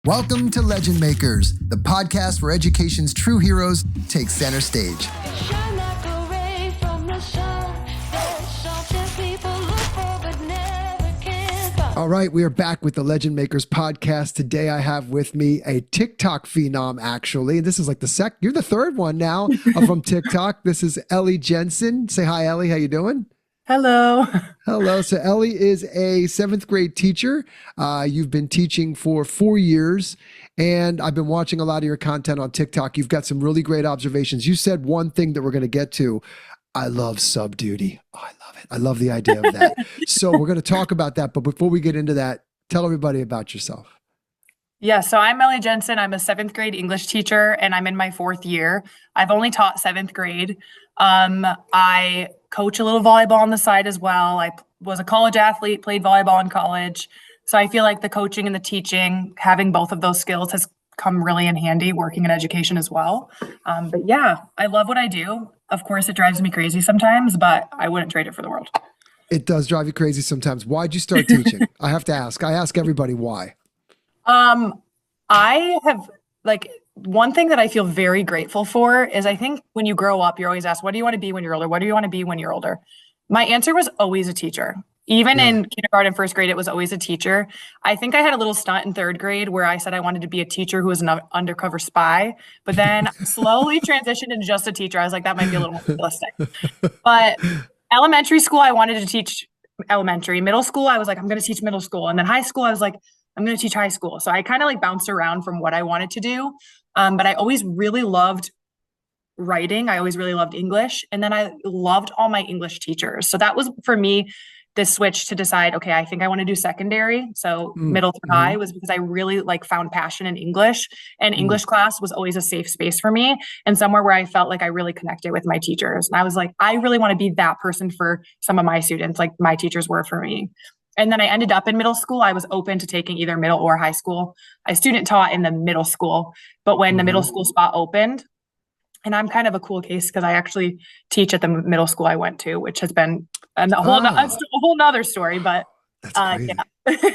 Welcome to Legend Makers, the podcast where education's true heroes take center stage. Shine like a ray from the sun. There's something people look for but never can find. All right, we are back with the Legend Makers podcast. Today I have with me a TikTok phenom, actually. This is like you're the third one now from TikTok. This is Ellie Jensen. Say hi, Ellie. How you doing? Hello. Hello. So Ellie is a 7th grade teacher. You've been teaching for 4 years, and I've been watching a lot of your content on TikTok. You've got some really great observations. You said one thing that we're going to get to. I love sub duty. Oh, I love it. I love the idea of that. So we're going to talk about that. But before we get into that, tell everybody about yourself. Yeah, so I'm Ellie Jensen. I'm a 7th grade English teacher, and I'm in my 4th year. I've only taught 7th grade. I coach a little volleyball on the side as well. I was a college athlete, played volleyball in college. So I feel like the coaching and the teaching, having both of those skills has come really in handy working in education as well. But yeah, I love what I do. Of course, it drives me crazy sometimes, but I wouldn't trade it for the world. It does drive you crazy sometimes. Why'd you start teaching? I have to ask. I ask everybody why. I have one thing that I feel very grateful for is I think when you grow up, you're always asked, what do you want to be when you're older? What do you want to be when you're older? My answer was always a teacher. Even in kindergarten, 1st grade, it was always a teacher. I think I had a little stunt in 3rd grade where I said I wanted to be a teacher who was an undercover spy, but then slowly transitioned into just a teacher. I was like, that might be a little more realistic. But elementary school, I wanted to teach elementary. Middle school, I was like, I'm going to teach middle school. And then high school, I was like, I'm going to teach high school. So I kind of bounced around from what I wanted to do. But I always really loved writing. I always really loved English. And then I loved all my English teachers. So that was for me, the switch to decide, okay, I think I want to do secondary. So middle through high was because I really found passion in English, and English class was always a safe space for me and somewhere where I felt like I really connected with my teachers. And I was like, I really want to be that person for some of my students, like my teachers were for me. And then I ended up in middle school. I was open to taking either middle or high school. I student taught in the middle school, but when the middle school spot opened, and I'm kind of a cool case because I actually teach at the middle school I went to, which has been a whole nother story. But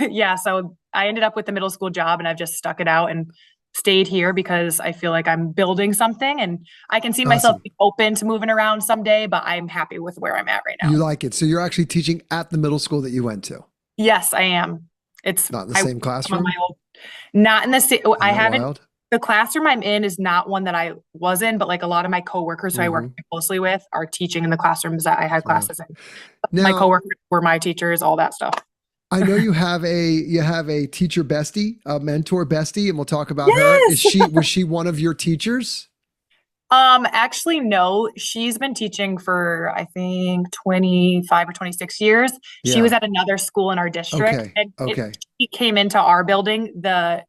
yeah, so I ended up with the middle school job, and I've just stuck it out and stayed here because I feel like I'm building something, and I can see myself being open to moving around someday, but I'm happy with where I'm at right now. You like it. So you're actually teaching at the middle school that you went to? Yes, I am. It's not in the same classroom? Not in the same. I haven't. Wild? The classroom I'm in is not one that I was in, but a lot of my coworkers who I work closely with are teaching in the classrooms that I had classes in. Now, my coworkers were my teachers, all that stuff. I know you have a teacher bestie, a mentor bestie, and we'll talk about her. Was she one of your teachers? Actually, no. She's been teaching for, I think, 25 or 26 years. Yeah. She was at another school in our district. She came into our building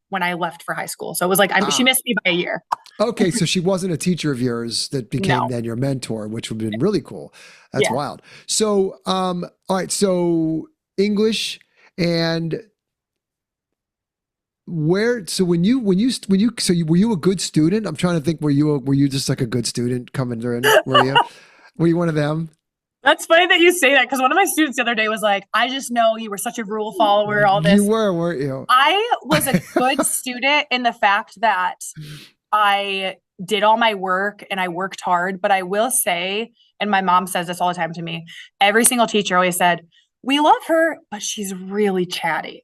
when I left for high school. So it was she missed me by a year. Okay. So she wasn't a teacher of yours that became then your mentor, which would have been really cool. That's wild. So, all right. So English and were you a good student? I'm trying to think, were you just a good student coming in? Were you one of them? That's funny that you say that, because one of my students the other day was like, I just know you were such a rule follower, all this. You were, weren't you? I was a good student in the fact that I did all my work and I worked hard, but I will say, and my mom says this all the time to me, every single teacher always said, we love her, but she's really chatty.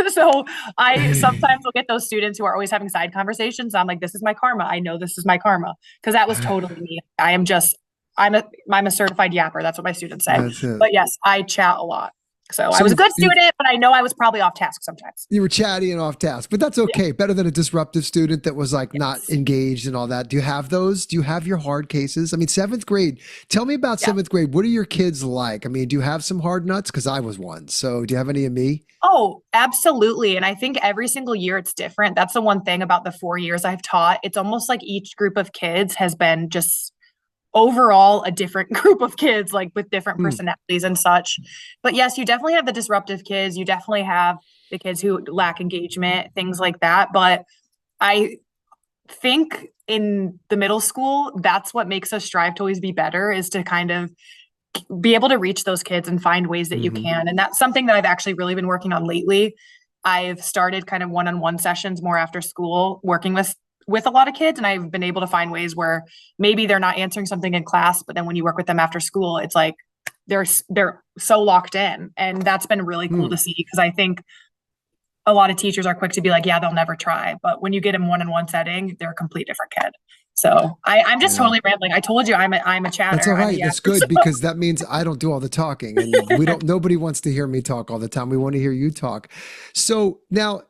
So I sometimes will get those students who are always having side conversations. I'm like, this is my karma. I know this is my karma, because that was totally me. I'm a certified yapper. That's what my students say. But yes, I chat a lot. So I was a good student, but I know I was probably off task sometimes. You were chatty and off task, but that's okay. Yeah. Better than a disruptive student that was not engaged and all that. Do you have those? Do you have your hard cases? I mean, 7th grade, tell me about 7th grade. What are your kids like? I mean, do you have some hard nuts? Because I was one. So do you have any of me? Oh, absolutely. And I think every single year it's different. That's the one thing about the 4 years I've taught. It's almost like each group of kids has been just overall a different group of kids, with different personalities and such. But yes, you definitely have the disruptive kids. You definitely have the kids who lack engagement, things like that. But I think in the middle school, that's what makes us strive to always be better, is to kind of be able to reach those kids and find ways that you can. And that's something that I've actually really been working on lately. I've started kind of one-on-one sessions more after school, working with a lot of kids, and I've been able to find ways where maybe they're not answering something in class, but then when you work with them after school, it's like they're so locked in, and that's been really cool to see, because I think a lot of teachers are quick to be like, yeah, they'll never try, but when you get them one-on-one setting, they're a complete different kid. So I'm just totally rambling. I told you I'm a chatter. That's all right. That's good, because that means I don't do all the talking, and nobody wants to hear me talk all the time. We want to hear you talk. So now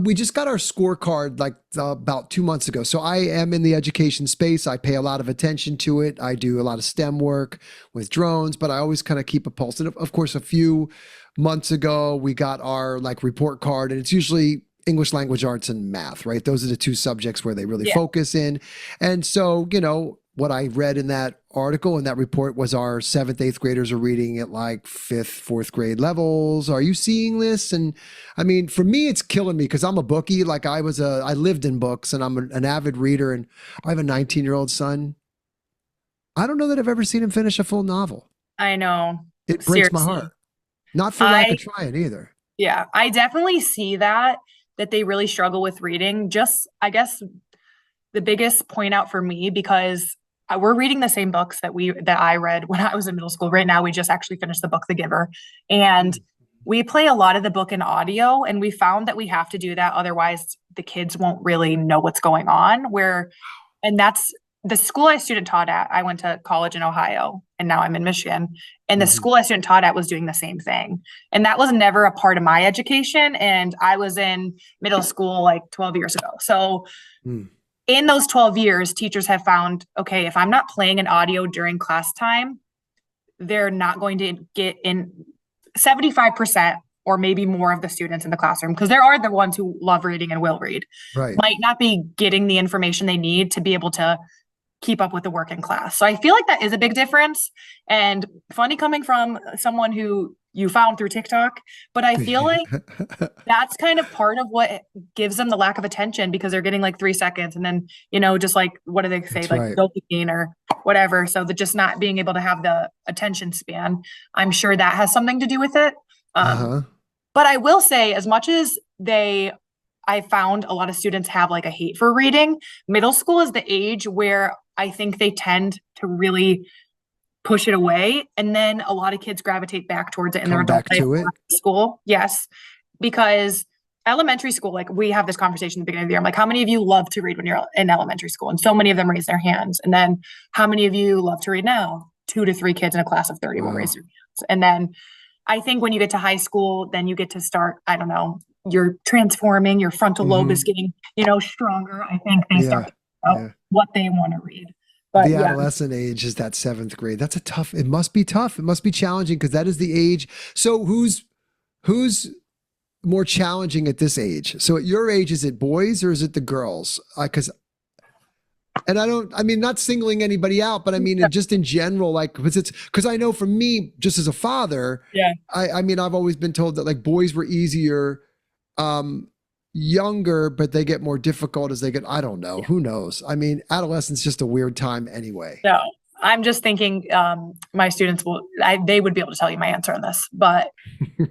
we just got our scorecard like about 2 months ago. So I am in the education space. I pay a lot of attention to it. I do a lot of STEM work with drones, but I always kind of keep a pulse. And of course, a few months ago, we got our like report card, and it's usually English language arts and math, right? Those are the two subjects where they really focus in. And so, you know, what I read in that article, in that report, was our 7th, 8th graders are reading at like 5th, 4th grade levels. Are you seeing this? And I mean, for me, it's killing me, because I'm a bookie. Like I lived in books, and I'm an avid reader, and I have a 19-year-old son. I don't know that I've ever seen him finish a full novel. I know. It breaks my heart. Not for lack of trying either. Yeah, I definitely see that they really struggle with reading. Just, I guess, the biggest point out for me, because we're reading the same books that I read when I was in middle school. Right now, we just actually finished the book, The Giver. And we play a lot of the book in audio, and we found that we have to do that. Otherwise, the kids won't really know what's going on. And that's the school I student taught at. I went to college in Ohio, and now I'm in Michigan. And the school I student taught at was doing the same thing. And that was never a part of my education. And I was in middle school like 12 years ago. So in those 12 years, teachers have found, okay, if I'm not playing an audio during class time, they're not going to get in 75% or maybe more of the students in the classroom, because there are the ones who love reading and will read, might not be getting the information they need to be able to keep up with the work in class. So I feel like that is a big difference, and funny coming from someone who you found through TikTok, but I feel like that's kind of part of what gives them the lack of attention, because they're getting like 3 seconds, and then, you know, just like, what do they say? That's like dopamine or whatever. So they're just not being able to have the attention span. I'm sure that has something to do with it. But I will say, as much as I found a lot of students have like a hate for reading, middle school is the age where I think they tend to really push it away. And then a lot of kids gravitate back towards it in their adult life. School. Yes. Because elementary school, like we have this conversation at the beginning of the year. I'm like, how many of you love to read when you're in elementary school? And so many of them raise their hands. And then how many of you love to read now? 2 to 3 kids in a class of 30 will raise their hands. And then I think when you get to high school, then you get to start, I don't know, you're transforming, your frontal lobe is getting, you know, stronger. I think they start to figure out what they want to read. But the adolescent age is that 7th grade. That's it must be tough. It must be challenging, because that is the age. So who's more challenging at this age? So at your age, is it boys or is it the girls? I mean, not singling anybody out, but I mean, just in general, like, because I know for me, just as a father, I mean, I've always been told that like boys were easier, younger, but they get more difficult as they get, I don't know, who knows? I mean, adolescence is just a weird time anyway. No, I'm just thinking my students they would be able to tell you my answer on this, but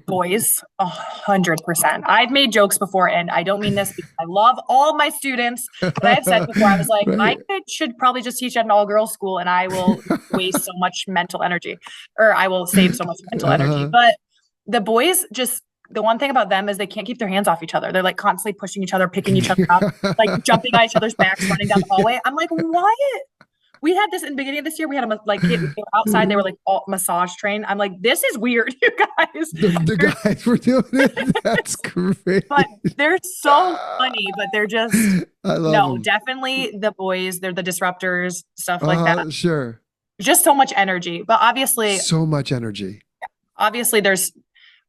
boys, 100%. I've made jokes before, and I don't mean this because I love all my students, but I've said before, I was like, I should probably just teach at an all-girls school, and I will waste so much mental energy, or I will save so much mental energy. But the boys just, the one thing about them is they can't keep their hands off each other. They're like constantly pushing each other, picking each other up, like jumping on each other's backs, running down the hallway. I'm like, Wyatt, we had this in the beginning of this year. We had they were outside. They were like all massage trained. I'm like, this is weird, you guys. The guys were doing it. That's great. But they're so funny, but they're just, I love them. Definitely the boys. They're the disruptors, stuff like that. Sure. Just so much energy, but obviously. So much energy. Obviously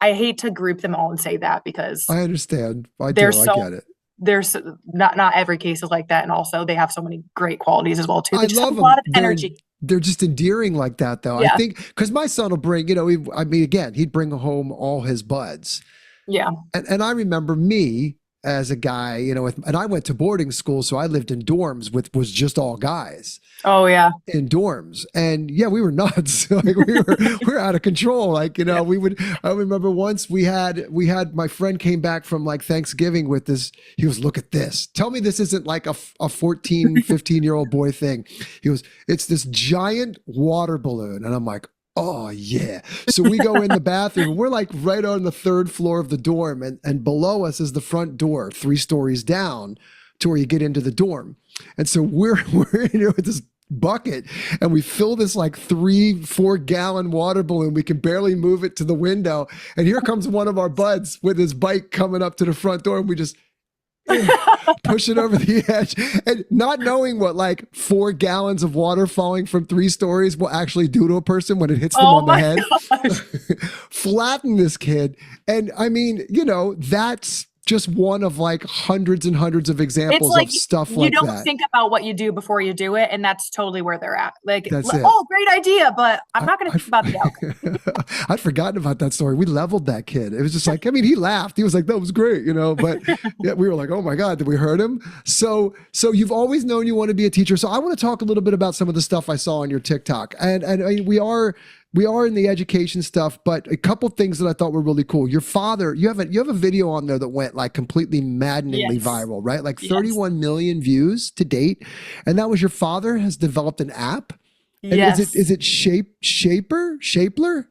I hate to group them all and say that, because I understand. I get it. There's not every case is like that. And also they have so many great qualities as well too. They just have a them. lot of energy. They're just endearing like that though. I think because my son will bring, you know, again, he'd bring home all his buds. Yeah. And I remember me as a guy, and I went to boarding school, so I lived in dorms with was just all guys Oh yeah. in dorms, and yeah, we were nuts. Like we were out of control. Like I remember once we had my friend came back from like Thanksgiving with this. He was, look at this. Tell me this isn't like a 14, 15-year-old boy thing. He was, it's this giant water balloon, and I'm like, oh yeah. So we go in the bathroom. We're like right on the third floor of the dorm, and below us is the front door, 3 stories down to where you get into the dorm. And so we're in here with this bucket, and we fill this like 3-4 gallon water balloon. We can barely move it to the window. And here comes one of our buds with his bike coming up to the front door, and we just push it over the edge, and not knowing what like 4 gallons of water falling from 3 stories will actually do to a person when it hits them on the head. Flatten this kid. And I mean, that's just one of like hundreds and hundreds of examples of stuff like that. You don't think about what you do before you do it, and that's totally where they're at. Like, That's it. oh, great idea, but I'm not going to think about the outcome. I'd forgotten about that story. We leveled that kid. It was just like, I mean, he laughed. He was like, that was great, but yeah, we were like, oh my God, did we hurt him? So you've always known you want to be a teacher. So I want to talk a little bit about some of the stuff I saw on your TikTok. And I mean, we are in the education stuff, but a couple things that I thought were really cool. Your father, you have a video on there that went like completely maddeningly Yes. viral, right? Like Yes. 31 million views to date. And that was your father has developed an app. And Yes. is it Shapler? Shapler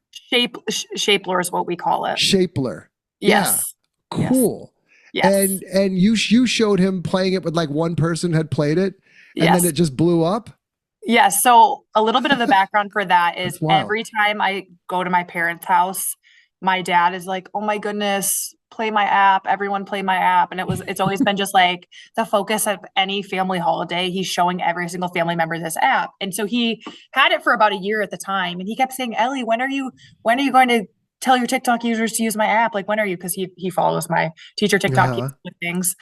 is what we call it. Shapler. Yes. Yeah. Cool. Yes. And you showed him playing it with like one person had played it, and Yes. then it just blew up. Yes. So a little bit of the background for that is That's wild. every time I go to my parents' house, my dad is like, oh my goodness, play my app. Everyone play my app. And it's always been just like the focus of any family holiday. He's showing every single family member this app. And so he had it for about a year at the time. And he kept saying, Ellie, when are you going to tell your TikTok users to use my app? Like, when are you? Because he follows my teacher TikTok with things.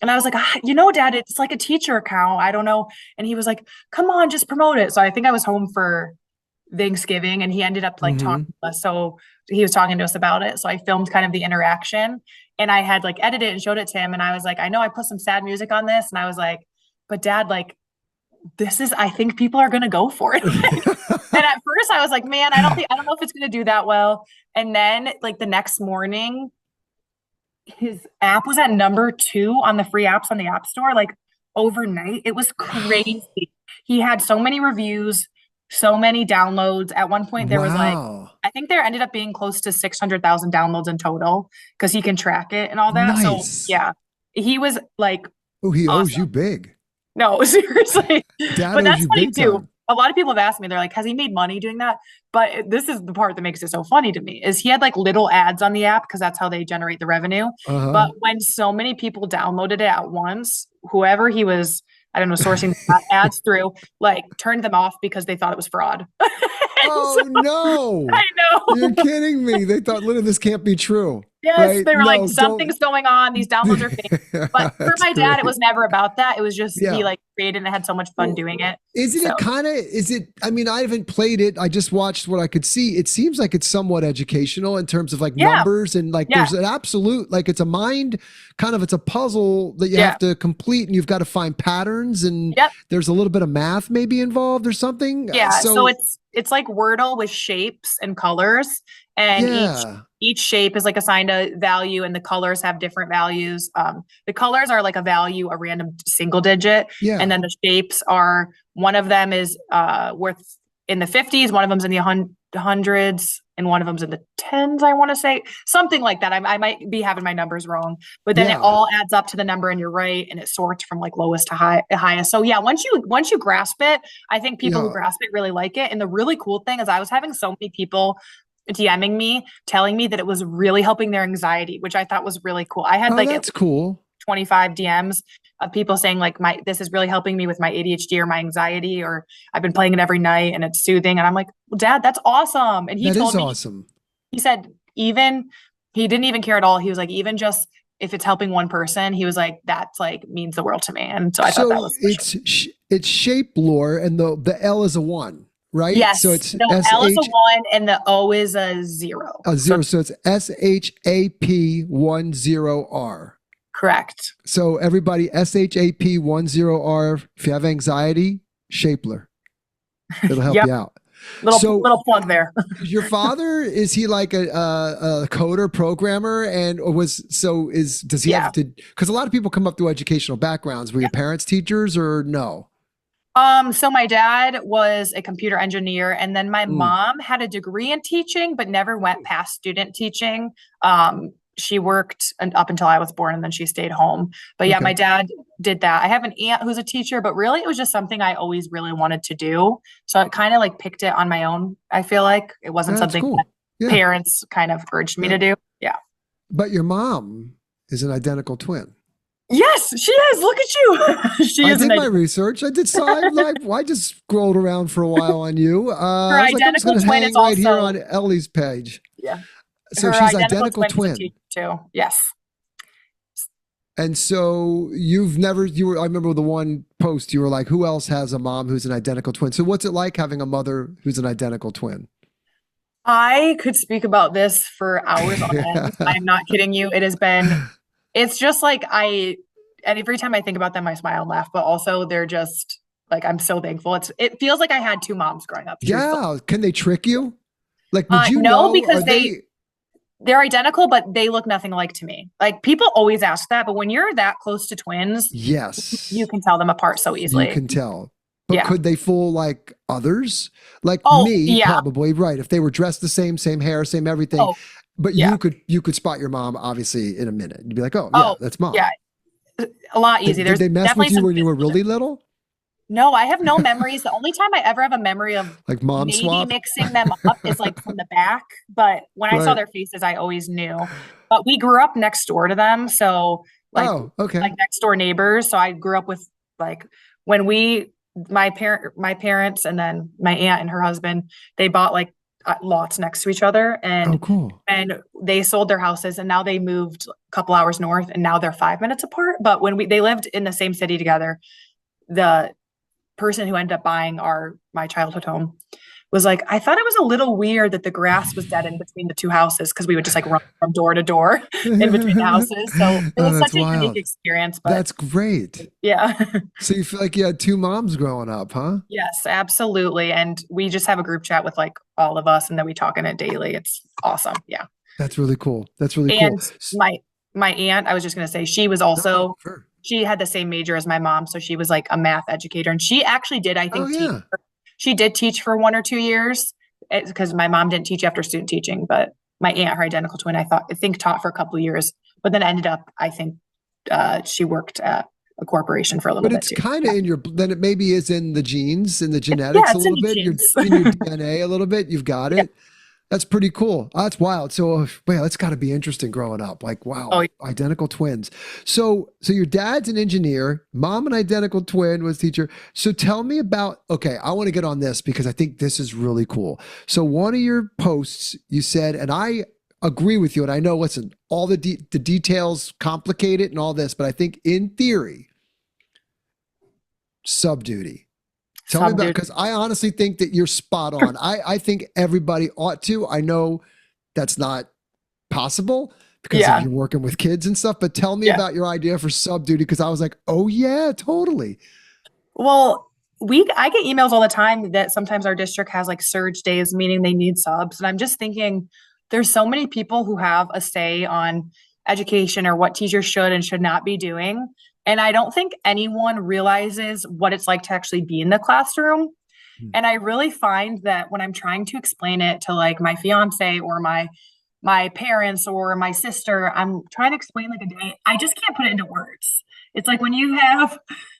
And I was like, Dad, it's like a teacher account. I don't know. And he was like, come on, just promote it. So I think I was home for Thanksgiving, and he ended up like talking to us. So he was talking to us about it. So I filmed kind of the interaction, and I had like edited it and showed it to him. And I was like, I know I put some sad music on this. And I was like, but Dad, like, I think people are going to go for it. And at first I was like, man, I don't know if it's going to do that well. And then like the next morning, his app was at number 2 on the free apps on the App Store, like overnight. It was crazy. He had so many reviews, so many downloads. At one point there was like, I think there ended up being close to 600,000 downloads in total, because he can track it and all that. Nice. So yeah, he was like, Oh, he owes awesome. you big. No, seriously. Dad But owes that's you what he big do. time. A lot of people have asked me, they're like, has he made money doing that? But this is the part that makes it so funny to me, is he had like little ads on the app, because that's how they generate the revenue. But when so many people downloaded it at once, whoever he was, I don't know, sourcing ads through, like turned them off because they thought it was fraud. Oh no. I know. You're kidding me. They thought, literally, this can't be true. Yes, right? they were No, like, don't- something's going on. These downloads are fake. But for That's my dad, great. it was never about that. It was just Yeah. he like created and had so much fun doing it. Isn't So- it kind of, I mean, I haven't played it. I just watched what I could see. It seems like it's somewhat educational in terms of like Yeah. numbers, and like Yeah. there's an absolute, like it's a mind kind of, it's a puzzle that you Yeah. have to complete, and you've got to find patterns, and Yep. there's a little bit of math maybe involved or something. Yeah, so it's like Wordle with shapes and colors, and yeah. each shape is like assigned a value, and the colors have different values. The colors are like a random single digit, Yeah. and then the shapes are, one of them is worth in the 50s, one of them's in the hundreds, and one of them's in the tens, I want to say, something like that. I might be having my numbers wrong, but then Yeah. it all adds up to the number, and you're right, and it sorts from like lowest to highest. So yeah, once you grasp it, I think people who Yeah. grasp it really like it. And the really cool thing is I was having so many people DMing me, telling me that it was really helping their anxiety, which I thought was really cool. I had Oh, like that's cool. 25 DMs of people saying like, this is really helping me with my ADHD or my anxiety, or I've been playing it every night and it's soothing. And I'm like, well, Dad, that's awesome. And he That told is me, awesome. he said, he didn't even care at all. He was like, even just if it's helping one person, he was like, that's like means the world to me. And so I thought that was it's shape lore, and the L is a 1, right? yes. So it's the L is a 1 and the O is a 0. a 0. So it's SHAP10R. Correct. So everybody, SHAP10R. If you have anxiety, Shapler. It'll help Yep. you out. Little plug there. Is your father, is he like a coder programmer, and or does he have to, because a lot of people come up through educational backgrounds. Were your parents teachers or no? So my dad was a computer engineer, and then my Mm. mom had a degree in teaching, but never went past student teaching. She worked up until I was born, and then she stayed home. But yeah, Okay. my dad did that. I have an aunt who's a teacher, but really it was just something I always really wanted to do. So I kind of like picked it on my own. I feel like it wasn't That's something cool. that Yeah. parents kind of urged me to do. Yeah. But your mom is an identical twin. Yes, she is. Look at you. She I is did an my research. I did. So I just scrolled around for a while on you. Her I was like, I'm just identical going to twin hang is right here also- on Ellie's page. Yeah. So Her she's identical is a twin. teacher too. Yes. And so I remember the one post you were like, who else has a mom who's an identical twin? So what's it like having a mother who's an identical twin? I could speak about this for hours on end. I'm not kidding you. It's just like and every time I think about them, I smile and laugh, but also they're just like, I'm so thankful. It feels like I had two moms growing up. truthfully. Yeah. Can they trick you? Like, would you no, know? because Are they're identical, but they look nothing alike to me. Like people always ask that, but when you're that close to twins, Yes. you can tell them apart so easily. You can tell. But Yeah. could they fool like others? Like Oh, me, yeah. probably, right. If they were dressed the same hair, same everything. Oh, But yeah. you could spot your mom obviously in a minute. You'd be like, oh, Oh, that's mom. yeah. A lot Did, easy. did they mess with definitely you some when you were physical really little? No, I have no memories. The only time I ever have a memory of Like mom maybe swap? mixing them up is like from the back. But when I saw Right. their faces, I always knew. But we grew up next door to them. So Oh, okay. like next door neighbors. So I grew up with like when my parents and then my aunt and her husband, they bought like lots next to each other, Oh, cool. and they sold their houses, and now they moved a couple hours north, and now they're 5 minutes apart. But when they lived in the same city together, the person who ended up buying my childhood home was like, I thought it was a little weird that the grass was dead in between the two houses, because we would just like run from door to door in between the houses. So it Oh, was that's such a wild. unique experience. But That's great. yeah. So you feel like you had two moms growing up, huh? Yes, absolutely. And we just have a group chat with like all of us, and then we talk in it daily. It's awesome. Yeah. That's really cool. That's really And cool. my aunt, I was just going to say, she was also, No, sure. she had the same major as my mom. So she was like a math educator, and she actually did, I think, Oh, yeah. she did teach for 1 or 2 years, because my mom didn't teach after student teaching, but my aunt, her identical twin, I think taught for a couple of years, but then ended up, I think, she worked at a corporation for a little But bit it's too. kind of in your, then it maybe is in the genes, in the genetics a it's in little the bit, genes. in your DNA a little bit. You've got it. That's pretty cool. Oh, that's wild. So, well, that's got to be interesting growing up. Like, wow, Oh, yeah. identical twins. So your dad's an engineer, mom an identical twin, was teacher. So tell me about. Okay, I want to get on this because I think this is really cool. So one of your posts, you said, and I agree with you, and I know, listen, all the details complicate it and all this, but I think in theory, subduty. Tell me about, because I honestly think that you're spot on. I think everybody ought to. I know that's not possible because you're working with kids and stuff, but tell me about your idea for subduty, because I was like, oh yeah, totally. Well, I get emails all the time that sometimes our district has like surge days, meaning they need subs. And I'm just thinking, there's so many people who have a say on education or what teachers should and should not be doing. And I don't think anyone realizes what it's like to actually be in the classroom. And I really find that when I'm trying to explain it to like my fiance or my parents or my sister, I'm trying to explain like a day, I just can't put it into words. It's like when you have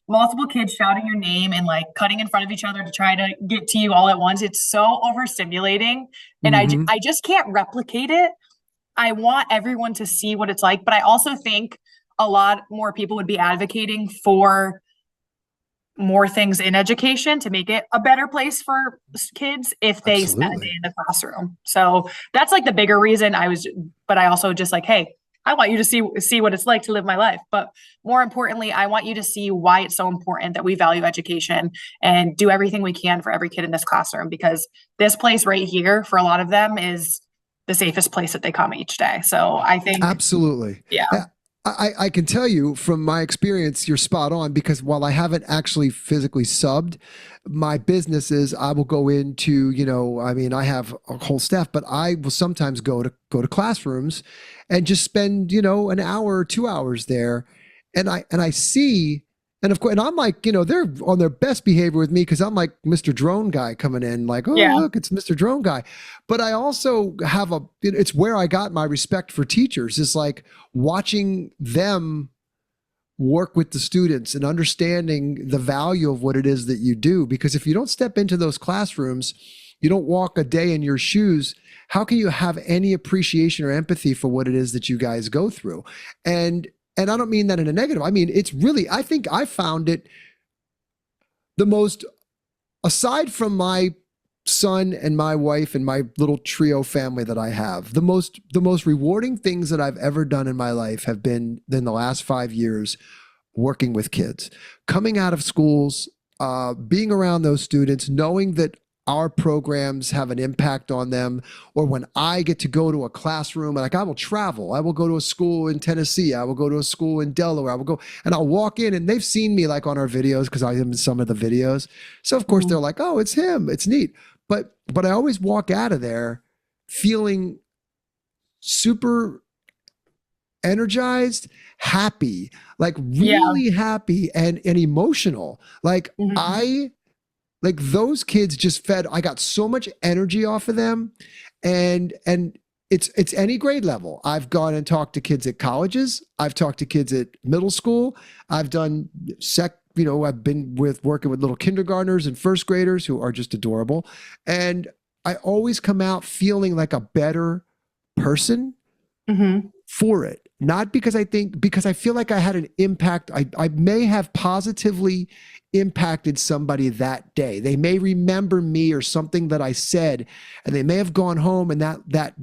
multiple kids shouting your name and like cutting in front of each other to try to get to you all at once. It's so overstimulating. And I just can't replicate it. I want everyone to see what it's like, but I also think a lot more people would be advocating for more things in education to make it a better place for kids if they spend a day in the classroom. So that's like the bigger reason but I also just like, hey, I want you to see what it's like to live my life. But more importantly, I want you to see why it's so important that we value education and do everything we can for every kid in this classroom, because this place right here for a lot of them is the safest place that they come each day. So I think absolutely. Yeah. I can tell you from my experience, you're spot on because while I haven't actually physically subbed, my businesses, I will go into, I mean, I have a whole staff, but I will sometimes go to classrooms and just spend, an hour or 2 hours there. And I see, and of course, and I'm like, they're on their best behavior with me because I'm like Mr. Drone guy coming in, like, oh, Yeah. look, it's Mr. Drone guy. But I also have it's where I got my respect for teachers is like watching them work with the students and understanding the value of what it is that you do. Because if you don't step into those classrooms, you don't walk a day in your shoes, how can you have any appreciation or empathy for what it is that you guys go through? And I don't mean that in a negative. I mean, it's really, I think I found it the most, aside from my son and my wife and my little trio family that I have, the most rewarding things that I've ever done in my life have been in the last 5 years working with kids, coming out of schools, being around those students, knowing that our programs have an impact on them, or when I get to go to a classroom, like I will travel, I will go to a school in Tennessee, I will go to a school in Delaware, I will go and I'll walk in and they've seen me like on our videos because I am in some of the videos. So of course they're like, oh, it's him, it's neat. But I always walk out of there feeling super energized, happy, like really happy and emotional. Like like those kids just fed, I got so much energy off of them. And it's any grade level. I've gone and talked to kids at colleges. I've talked to kids at middle school. I've done I've been working with little kindergartners and first graders who are just adorable. And I always come out feeling like a better person for it. Not because because I feel like I had an impact. I may have positively impacted somebody that day. They may remember me or something that I said, and they may have gone home and that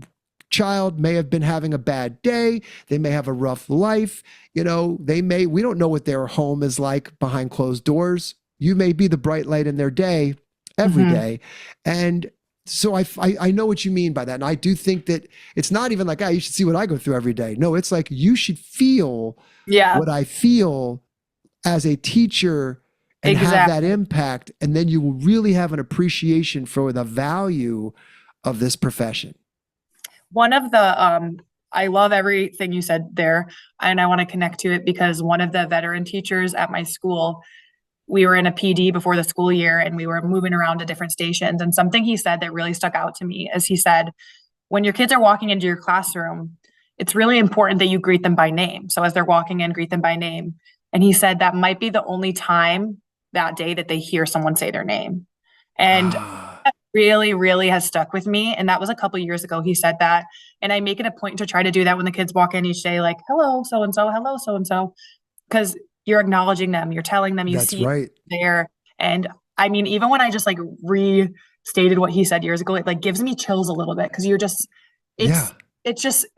child may have been having a bad day. They may have a rough life. We don't know what their home is like behind closed doors. You may be the bright light in their day every day. And so I know what you mean by that. And I do think that it's not even like, you should see what I go through every day. No, it's like you should feel what I feel as a teacher and have that impact. And then you will really have an appreciation for the value of this profession. One of the, I love everything you said there, and I want to connect to it because one of the veteran teachers at my school, we were in a PD before the school year and we were moving around to different stations. And something he said that really stuck out to me is he said, when your kids are walking into your classroom, it's really important that you greet them by name. So as they're walking in, greet them by name. And he said that might be the only time that day that they hear someone say their name. And that really, really has stuck with me. And that was a couple of years ago. He said that. And I make it a point to try to do that when the kids walk in each day, like, hello, so-and-so, hello, so-and-so, because you're acknowledging them. You're telling them you see there. And I mean, even when I just like restated what he said years ago, it like gives me chills a little bit because you're just, it's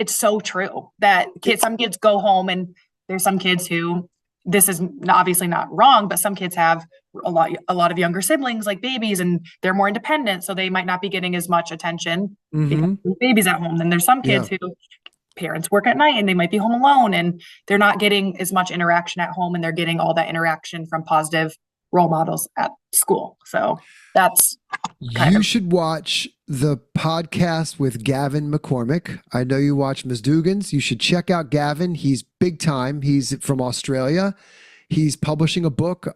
so true that some kids go home and there's some kids who, this is obviously not wrong, but some kids have a lot of younger siblings, like babies, and they're more independent. So they might not be getting as much attention because babies at home. Then there's some kids who parents work at night and they might be home alone and they're not getting as much interaction at home and they're getting all that interaction from positive role models at school. So that's you should watch the podcast with Gavin McCormick. I know you watch Ms. Dugan's. You should check out Gavin. He's big time. He's from Australia. He's publishing a book.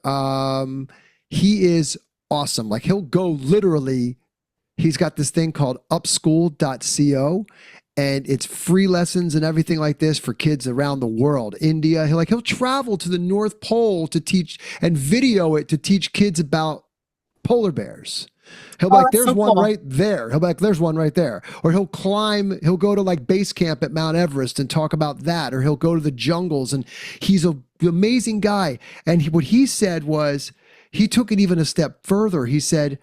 He is awesome. Like he'll go literally, he's got this thing called upschool.co and it's free lessons and everything like this for kids around the world. India, he'll travel to the North Pole to teach and video it to teach kids about polar bears. He'll be like, there's one right there. He'll be like, there's one right there. Or he'll go to like base camp at Mount Everest and talk about that. Or he'll go to the jungles and he's an amazing guy. And what he said was, he took it even a step further. He said,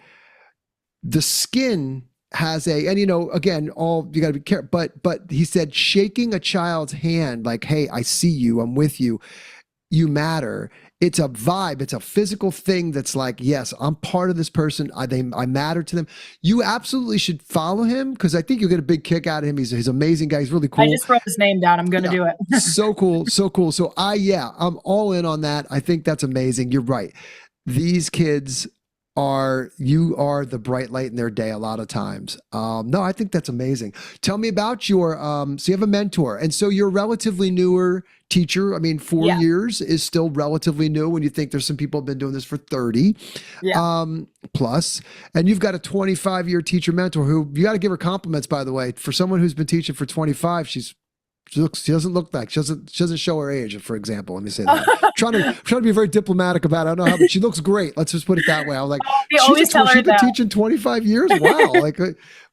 the skin has and again, you got to be careful, but he said shaking a child's hand, like, hey, I see you, I'm with you. you matter. It's a vibe. It's a physical thing that's like, yes, I'm part of this person. I matter to them. You absolutely should follow him because I think you'll get a big kick out of him. He's an amazing guy. He's really cool. I just wrote his name down. I'm going to do it. So cool. So cool. So I'm all in on that. I think that's amazing. You're right. These kids you are the bright light in their day a lot of times. No, I think that's amazing. Tell me about your, so you have a mentor and so you're a relatively newer teacher. I mean, 4 years is still relatively new when you think there's some people have been doing this for 30 plus, and you've got a 25-year teacher mentor who you got to give her compliments, by the way, for someone who's been teaching for 25. She doesn't look like she doesn't show her age, for example. Let me say that. trying to be very diplomatic about it. I don't know how, but she looks great. Let's just put it that way. I was like, she's been teaching 25 years. Wow. Like,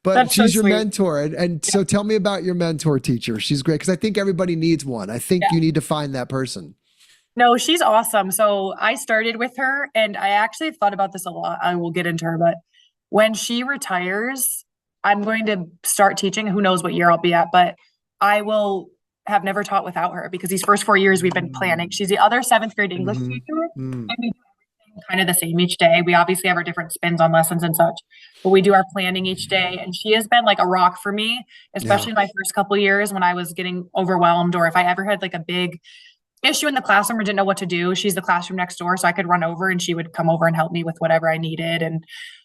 but That's she's so your sweet. mentor. And so tell me about your mentor teacher. She's great. Cause I think everybody needs one. I think you need to find that person. No, she's awesome. So I started with her and I actually thought about this a lot. I will get into her, but when she retires, I'm going to start teaching. Who knows what year I'll be at, but I will have never taught without her because these first 4 years we've been planning. She's the other 7th grade English teacher and we do everything kind of the same each day. We obviously have our different spins on lessons and such, but we do our planning each day. And she has been like a rock for me, especially in my first couple of years when I was getting overwhelmed or if I ever had like a big issue in the classroom or didn't know what to do. She's the classroom next door. So I could run over and she would come over and help me with whatever I needed. And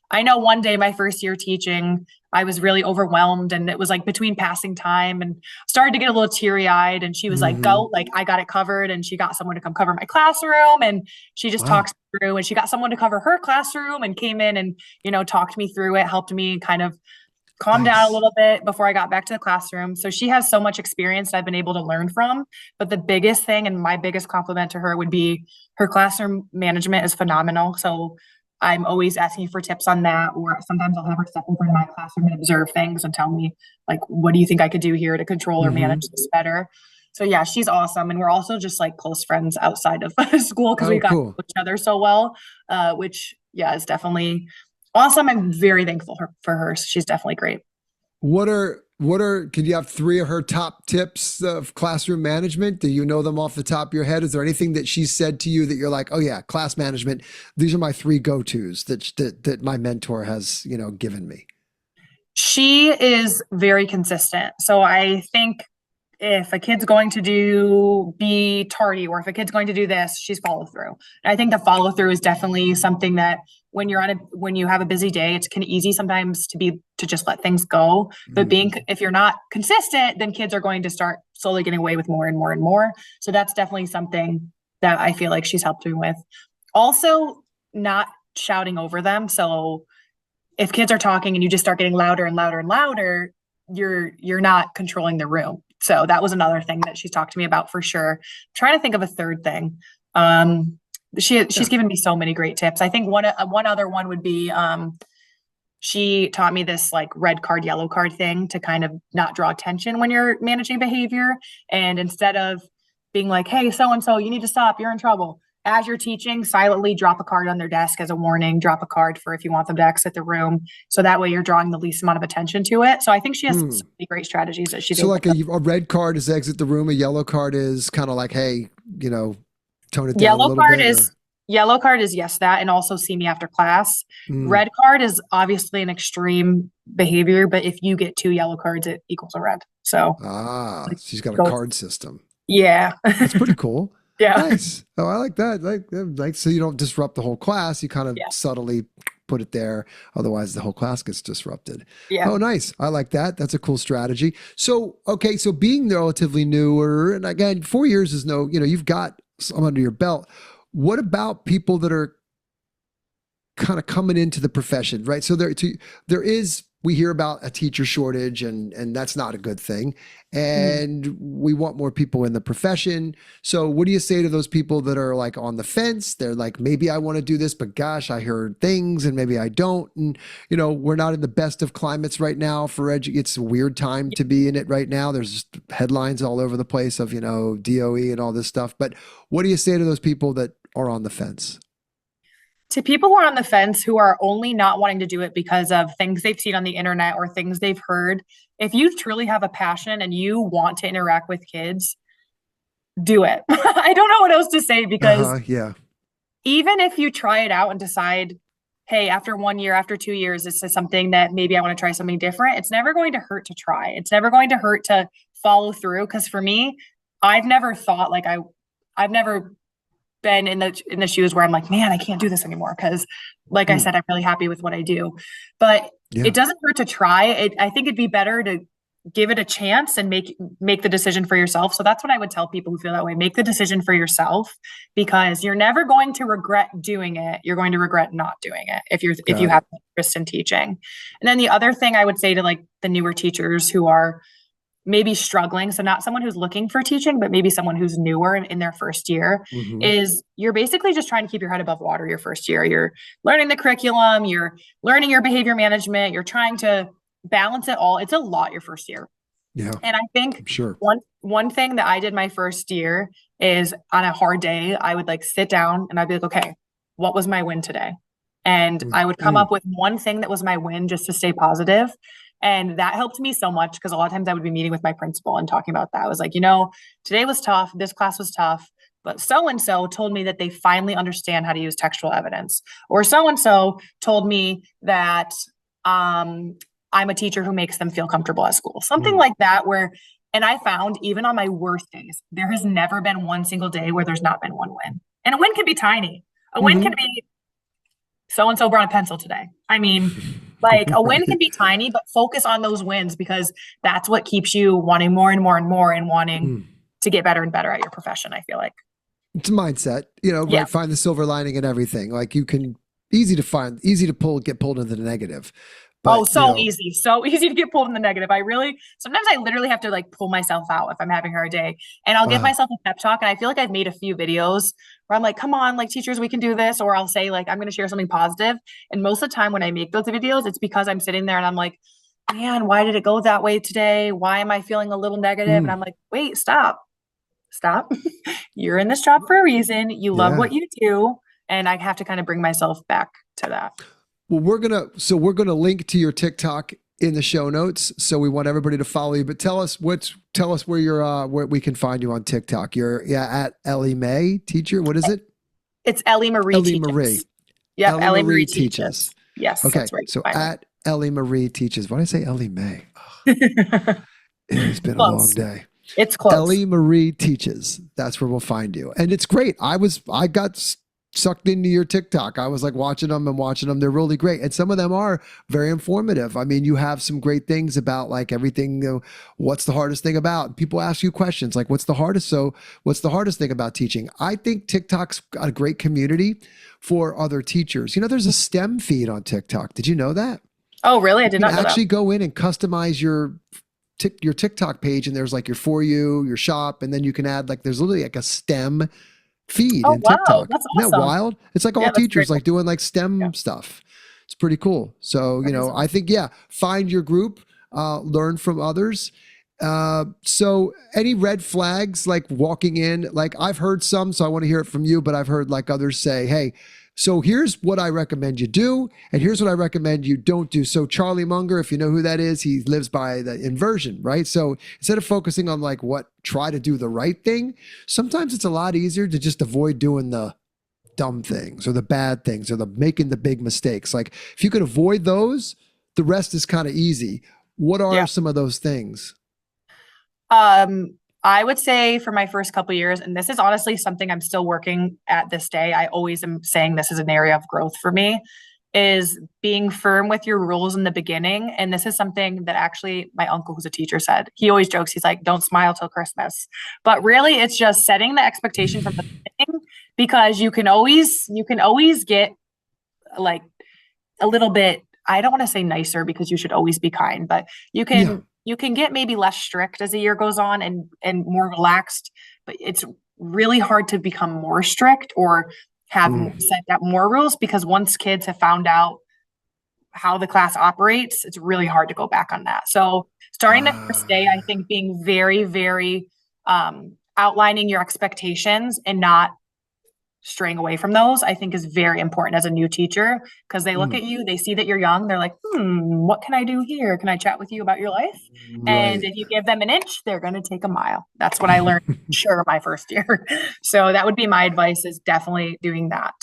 I know one day, my first year teaching, I was really overwhelmed and it was like between passing time and started to get a little teary eyed. And she was like, go, like, I got it covered. And she got someone to come cover my classroom and she just talks through and she got someone to cover her classroom and came in and, talked me through it, helped me kind of calm down a little bit before I got back to the classroom. So she has so much experience that I've been able to learn from. But the biggest thing and my biggest compliment to her would be her classroom management is phenomenal. So I'm always asking for tips on that, or sometimes I'll have her step over in my classroom and observe things and tell me, like, what do you think I could do here to control or manage this better? So yeah, she's awesome. And we're also just like close friends outside of school because we got to know each other so well, which is definitely awesome. I'm very thankful for her. She's definitely great. Can you have 3 of her top tips of classroom management? Do you know them off the top of your head? Is there anything that she said to you that you're like, oh yeah, class management, these are my 3 go-tos that my mentor has, given me? She is very consistent. So I think if a kid's going to be tardy, or if a kid's going to do this, she's follow through. And I think the follow through is definitely something that when you have a busy day, it's kind of easy sometimes to just let things go. But if you're not consistent, then kids are going to start slowly getting away with more and more and more. So that's definitely something that I feel like she's helped me with. Also, not shouting over them. So if kids are talking and you just start getting louder and louder and louder, you're not controlling the room. So that was another thing that she's talked to me about for sure. I'm trying to think of a third thing. She's given me so many great tips. I think one other one would be, she taught me this like red card, yellow card thing to kind of not draw attention when you're managing behavior. And instead of being like, hey, so-and-so, you need to stop, you're in trouble. As you're teaching, silently drop a card on their desk as a warning, drop a card for if you want them to exit the room. So that way you're drawing the least amount of attention to it. So I think she has some really great strategies that she's. So like a red card is exit the room. A yellow card is kind of like, hey, tone it down a little bit. Yellow card is yes, that, and also see me after class. Red card is obviously an extreme behavior, but if you get 2 yellow cards, it equals a red. So she's got a card system. Yeah. That's pretty cool. Yeah. Nice. Oh, I like that. Like so you don't disrupt the whole class. You kind of subtly put it there. Otherwise the whole class gets disrupted. Yeah. Oh, nice. I like that. That's a cool strategy. So, okay. So being relatively newer, and again, 4 years is you've got some under your belt. What about people that are kind of coming into the profession, right? So we hear about a teacher shortage and that's not a good thing. And we want more people in the profession. So what do you say to those people that are like on the fence? They're like, maybe I want to do this, but gosh, I heard things and maybe I don't. And, we're not in the best of climates right now for it's a weird time to be in it right now. There's just headlines all over the place of, DOE and all this stuff. But what do you say to those people that are on the fence? To people who are on the fence, who are only not wanting to do it because of things they've seen on the internet or things they've heard, if you truly have a passion and you want to interact with kids, do it. I don't know what else to say because Yeah. even if you try it out and decide, hey, after 1 year, after 2 years, this is something that maybe I want to try something different, it's never going to hurt to try. It's never going to hurt to follow through. Because for me, I've never thought like I've never been in the shoes where I'm like, man, I can't do this anymore. Because like I said, I'm really happy with what I do. But Yeah. it doesn't hurt to try. I think it'd be better to give it a chance and make the decision for yourself. So that's what I would tell people who feel that way. Make the decision for yourself, because you're never going to regret doing it. You're going to regret not doing it if you have interest in teaching. And then the other thing I would say to like the newer teachers who are maybe struggling, so not someone who's looking for teaching, but maybe someone who's newer in their first year, is you're basically just trying to keep your head above water your first year. You're learning the curriculum, you're learning your behavior management, you're trying to balance it all. It's a lot your first year. Yeah. And I think Sure. one thing that I did my first year is on a hard day, I would like sit down and I'd be like, okay, what was my win today? And I would come up with one thing that was my win just to stay positive. And that helped me so much because a lot of times I would be meeting with my principal and talking about that. I was like, today was tough. This class was tough. But so-and-so told me that they finally understand how to use textual evidence. Or so-and-so told me that I'm a teacher who makes them feel comfortable at school. Something like that and I found even on my worst days, there has never been one single day where there's not been one win. And a win can be tiny. A win can be so-and-so brought a pencil today. I mean, like a win can be tiny, but focus on those wins because that's what keeps you wanting more and more and more and wanting to get better and better at your profession, I feel like. It's a mindset, right? Find the silver lining in everything. Like you can easy to get pulled into the negative. But, easy. So easy to get pulled in the negative. Sometimes I literally have to like pull myself out if I'm having a hard day, and I'll give myself a pep talk. And I feel like I've made a few videos where I'm like, come on, like teachers, we can do this. Or I'll say like, I'm going to share something positive. And most of the time when I make those videos, it's because I'm sitting there and I'm like, man, why did it go that way today? Why am I feeling a little negative? And I'm like, wait, stop. You're in this job for a reason. You love what you do. And I have to kind of bring myself back to that. Well, we're gonna link to your TikTok in the show notes. So we want everybody to follow you. But tell us where you're where we can find you on TikTok. You're at Ellie Mae teacher. What is it? It's Ellie Marie. Ellie Marie. Yeah, Ellie Marie teaches. Yes. Okay. That's right. So at Ellie Marie teaches. Why did I say Ellie Mae? It's been a long day. It's close. Ellie Marie teaches. That's where we'll find you. And it's great. I got sucked into your TikTok. I was like watching them. They're really great. And some of them are very informative. I mean, you have some great things about like everything, what's the hardest thing about? People ask you questions like, what's the hardest thing about teaching? I think TikTok's got a great community for other teachers. There's a STEM feed on TikTok. Did you know that? Oh, really? I did not know that. Actually go in and customize your TikTok page, and there's like your For You, your shop, and then you can add like, there's literally like a STEM feed in TikTok. That's awesome. Isn't that wild? It's like all teachers like doing like STEM stuff. It's pretty cool. So, I think, find your group, learn from others. So any red flags, like walking in, like I've heard some, so I want to hear it from you, but I've heard like others say, hey, so here's what I recommend you do, and here's what I recommend you don't do. So Charlie Munger, if you know who that is, he lives by the inversion, right? So instead of focusing on like try to do the right thing, sometimes it's a lot easier to just avoid doing the dumb things or the bad things or making the big mistakes. Like if you could avoid those, the rest is kind of easy. What are some of those things? I would say for my first couple of years, and this is honestly something I'm still working at this day, I always am saying this is an area of growth for me, is being firm with your rules in the beginning. And this is something that actually my uncle, who's a teacher, said. He always jokes, he's like, don't smile till Christmas. But really, it's just setting the expectation from the beginning, because you can always get like a little bit, I don't want to say nicer because you should always be kind, but you can get maybe less strict as the year goes on and more relaxed, but it's really hard to become more strict or have set out more rules, because once kids have found out how the class operates, it's really hard to go back on that. So starting the first day, I think being very, very outlining your expectations and not straying away from those, I think is very important as a new teacher, because they look Mm, at you, they see that you're young, they're like, what can I do here? Can I chat with you about your life? And right. if you give them an inch, they're going to take a mile. That's what I learned, sure, my first year. So that would be my advice, is definitely doing that.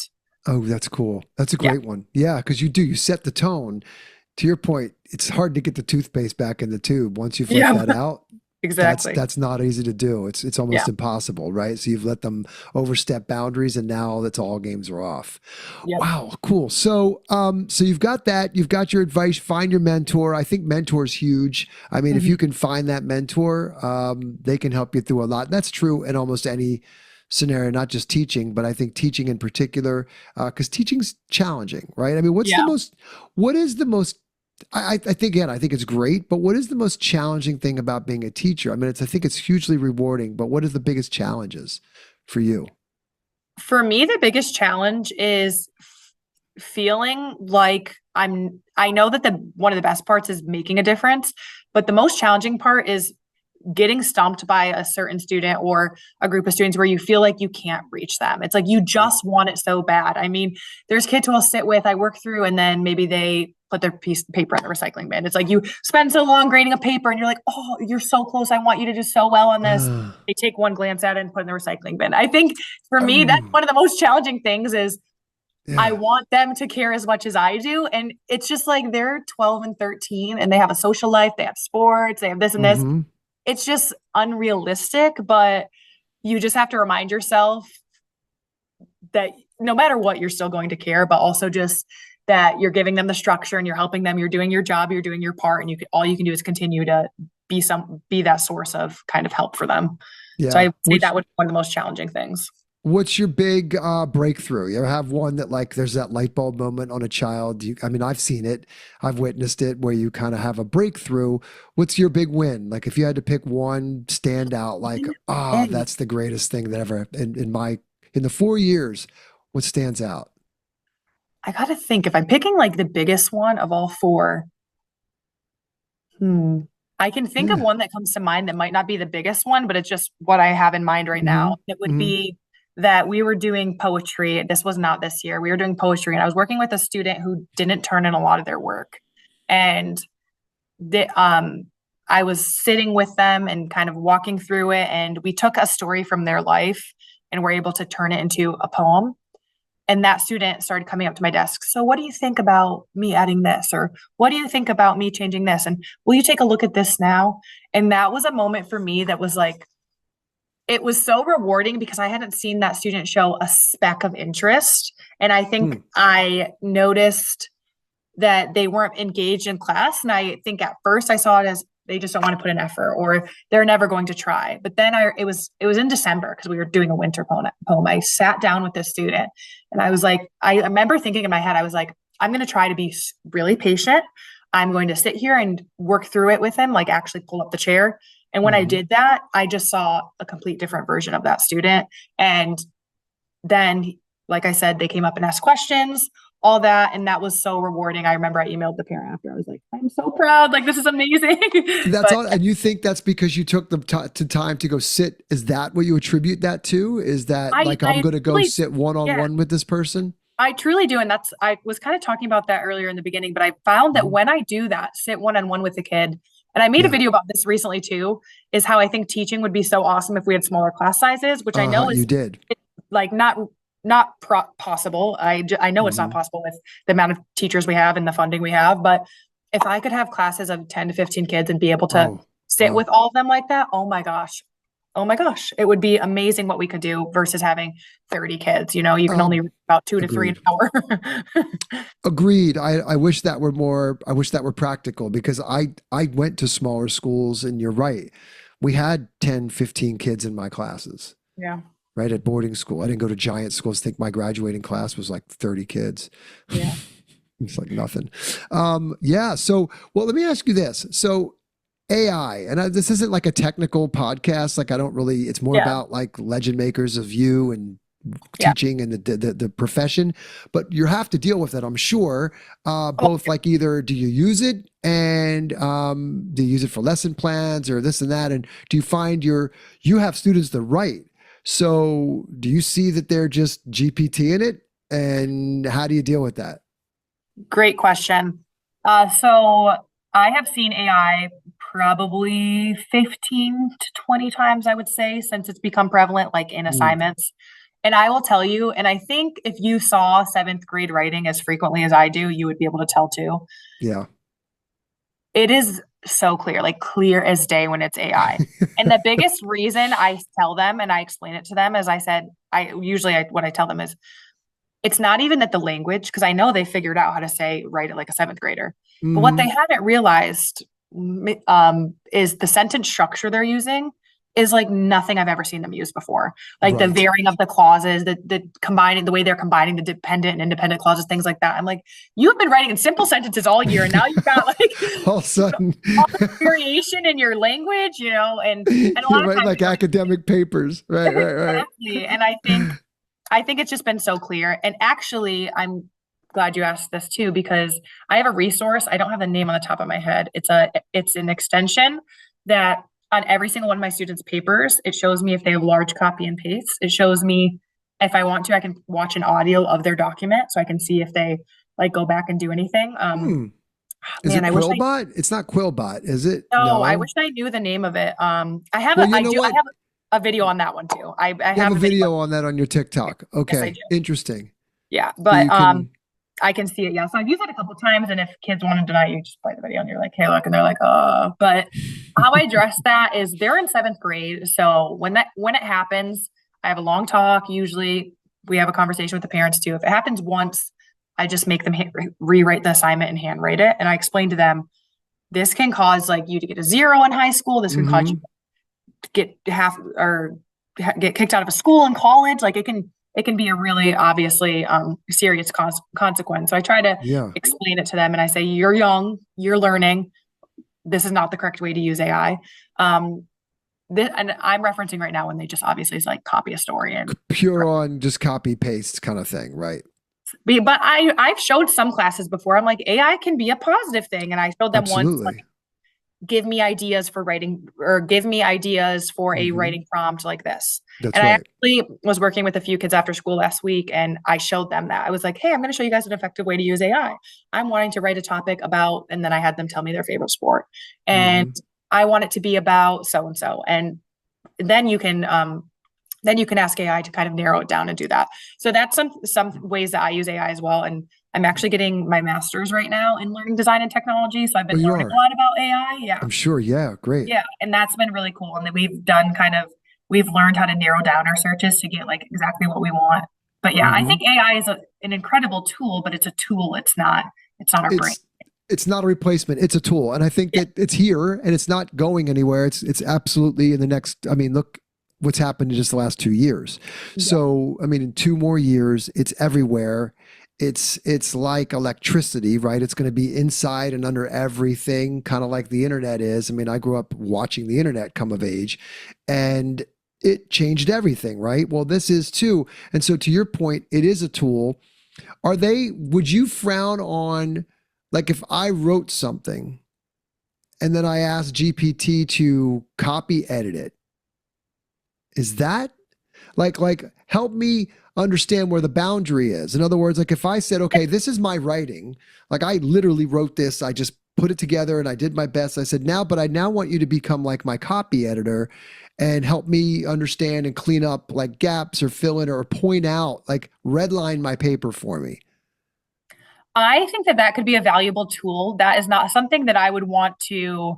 Oh, that's cool. That's a Yeah. great one. Yeah, because you set the tone. To your point, it's hard to get the toothpaste back in the tube once you've let Yeah, that out. exactly. That's not easy to do. It's Yeah. almost impossible, right? So you've let them overstep boundaries, and now that's all games are off. Yep. Wow, cool. So so you've got that. You've got your advice. Find your mentor. I think mentor is huge. I mean, if Mhm. you can find that mentor, they can help you through a lot. That's true in almost any scenario, not just teaching, but I think teaching in particular, because teaching's challenging, right? I mean, Yeah. what is the most I think again, I think it's great, but what is the most challenging thing about being a teacher? I mean, I think it's hugely rewarding, but what is the biggest challenges for you? For me, the biggest challenge is feeling like I know that the one of the best parts is making a difference, but the most challenging part is getting stumped by a certain student or a group of students where you feel like you can't reach them. It's like you just want it so bad. I mean, there's kids who I'll sit with, I work through, and then maybe they put their piece of paper in the recycling bin. It's like you spend so long grading a paper and you're like, oh, you're so close. I want you to do so well on this. They take one glance at it and put it in the recycling bin. I think for me, that's Oh, one of the most challenging things is I yeah. want them to care as much as I do. And it's just like they're 12 and 13 and they have a social life, they have sports, they have this and this. Hmm. It's just unrealistic, but you just have to remind yourself that no matter what, you're still going to care, but also just that you're giving them the structure and you're helping them, you're doing your job, you're doing your part, and all you can do is continue to be that source of kind of help for them. So I Yeah. would say that would be one of the most challenging things. What's your big breakthrough? You ever have one that like there's that light bulb moment on a child? I mean, I've seen it, I've witnessed it, where you kind of have a breakthrough. What's your big win? Like if you had to pick one standout, like And that's the greatest thing that ever in the 4 years. What stands out? I got to think if I'm picking like the biggest one of all four, I can think of Yeah. one that comes to mind that might not be the biggest one, but it's just what I have in mind right Hmm. now. It would Hmm. be that we were doing poetry. This was not this year. We were doing poetry, and I was working with a student who didn't turn in a lot of their work. And the, I was sitting with them and kind of walking through it. And we took a story from their life and were able to turn it into a poem. And that student started coming up to my desk. So, what do you think about me adding this? Or what do you think about me changing this? And will you take a look at this now? And that was a moment for me that was like, it was so rewarding because I hadn't seen that student show a speck of interest. And I think Hmm. I noticed that they weren't engaged in class. And I think at first I saw it as they just don't want to put an effort or they're never going to try. But then it was in December because we were doing a winter poem. I sat down with this student and I was like, I remember thinking in my head, I was like, I'm going to try to be really patient. I'm going to sit here and work through it with him, like actually pull up the chair. And when I Hmm. did that, I just saw a complete different version of that student. And then, like I said, they came up and asked questions, all that. And that was so rewarding. I remember I emailed the parent after. I was like, I'm so proud. Like, this is amazing. That's But all. And you think that's because you took the time to go sit? Is that what you attribute that to? Is that I, like I'm I going to go really, sit one on yeah, one with this person? I truly do. And I was kind of talking about that earlier in the beginning, but I found that Mhm. when I do that, sit one on one with the kid, and I made a Yeah. video about this recently too, is how I think teaching would be so awesome if we had smaller class sizes, which I know You is did. like possible. I know it's not Hmm. possible with the amount of teachers we have and the funding we have, but if I could have classes of 10 to 15 kids and be able to Oh, sit wow. with all of them like that, oh my gosh. Oh my gosh, it would be amazing what we could do versus having 30 kids. You can only Um, reach about 2 to 3 an agreed. hour. Agreed. I wish that were more, I wish that were practical because I went to smaller schools and you're right. We had 10, 15 kids in my classes, Yeah. right? At boarding school. I didn't go to giant schools. I think my graduating class was like 30 kids. Yeah. It's like nothing. Yeah. So, well, let me ask you this. So, AI, and this isn't like a technical podcast. Like, I don't really, it's more Yeah. about like legend makers of you and Yeah. teaching and the profession, but you have to deal with it, I'm sure. Oh, Both like either do you use it and do you use it for lesson plans or this and that? And do you find you have students that write? So do you see that they're just GPT in it? And how do you deal with that? Great question. So I have seen AI probably 15 to 20 times, I would say, since it's become prevalent, like in Mm, assignments. And I will tell you, and I think if you saw seventh grade writing as frequently as I do, you would be able to tell too. yeah. It is so clear, like clear as day when it's AI. And the biggest reason I tell them and I explain it to them, as I said, what I tell them is it's not even that the language, because I know they figured out how to write it like a seventh grader. But what they Hmm. haven't realized is the sentence structure they're using is like nothing I've ever seen them use before. Like the Right. varying of the clauses, the combining, the way they're combining the dependent and independent clauses, things like that. I'm like, you've been writing in simple sentences all year, and now you've got like All of a sudden, all this variation in your language, and a you're lot of writing times like academic papers. Right, right, right. exactly. And I think it's just been so clear. And actually, I'm glad you asked this too, because I have a resource. I don't have the name on the top of my head. It's an extension that on every single one of my students' papers, it shows me if they have large copy and paste. It shows me if I want to, I can watch an audio of their document so I can see if they like go back and do anything. Hmm. Is Man, it I wish I Quillbot? It's not Quillbot, is it? no, I No. wish I knew the name of it. Well, you know I what? have a video on that one too. I You have have a a video. video on that on your TikTok. Yes, I Okay. do. Interesting. Yeah, So but you can, I can see it. Yeah. So I've used it a couple times, and if kids want to deny, you just play the video, and you're like, "Hey, look," and they're like, But how I address that is they're in seventh grade, so when it happens, I have a long talk. Usually, we have a conversation with the parents too. If it happens once, I just make them rewrite the assignment and handwrite it, and I explain to them this can cause like you to get a zero in high school. This can cause you hmm, to get half or get kicked out of a school in college. Like it can be a really obviously serious consequence. So I try to yeah. explain it to them and I say, you're young, you're learning. This is not the correct way to use AI. And I'm referencing right now when they just obviously is like copy a story and Pure on just copy paste kind of thing, right? but I've showed some classes before. I'm like AI can be a positive thing, and I showed them once like Absolutely. give me ideas for writing or give me ideas for a Hmm. writing prompt like this. That's And I right. actually was working with a few kids after school last week and I showed them that. I was like, hey, I'm going to show you guys an effective way to use AI. I'm wanting to write a topic about, and then I had them tell me their favorite sport. And Hmm. I want it to be about so and so. And then you can ask AI to kind of narrow it down and do that. So that's some ways that I use AI as well. And I'm actually getting my master's right now in learning design and technology. So I've Oh, been you learning a are? lot about AI. Yeah. I'm sure. Yeah. Great. Yeah, and that's been really cool. And then we've learned how to narrow down our searches to get like exactly what we want. But yeah, I Hmm. think AI is an incredible tool, but it's a tool. It's not our brain. It's it's not a replacement. It's a tool, and I think Yeah. that it's here and it's not going anywhere. It's absolutely in the next. I mean, look what's happened in just the last 2 years. Yeah. So I mean, in 2 more years, it's everywhere. It's like electricity, right? It's going to be inside and under everything, kind of like the internet is. I mean, I grew up watching the internet come of age, and it changed everything, right? Well, this is too. And so, to your point, it is a tool. Would you frown on, like, if I wrote something and then I asked GPT to copy edit it? Is that help me understand where the boundary is? In other words, like if I said, okay, this is my writing, like I literally wrote this, I just put it together and I did my best. I said, but I now want you to become like my copy editor and help me understand and clean up like gaps or fill in or point out, like redline my paper for me. I think that could be a valuable tool. That is not something that I would want to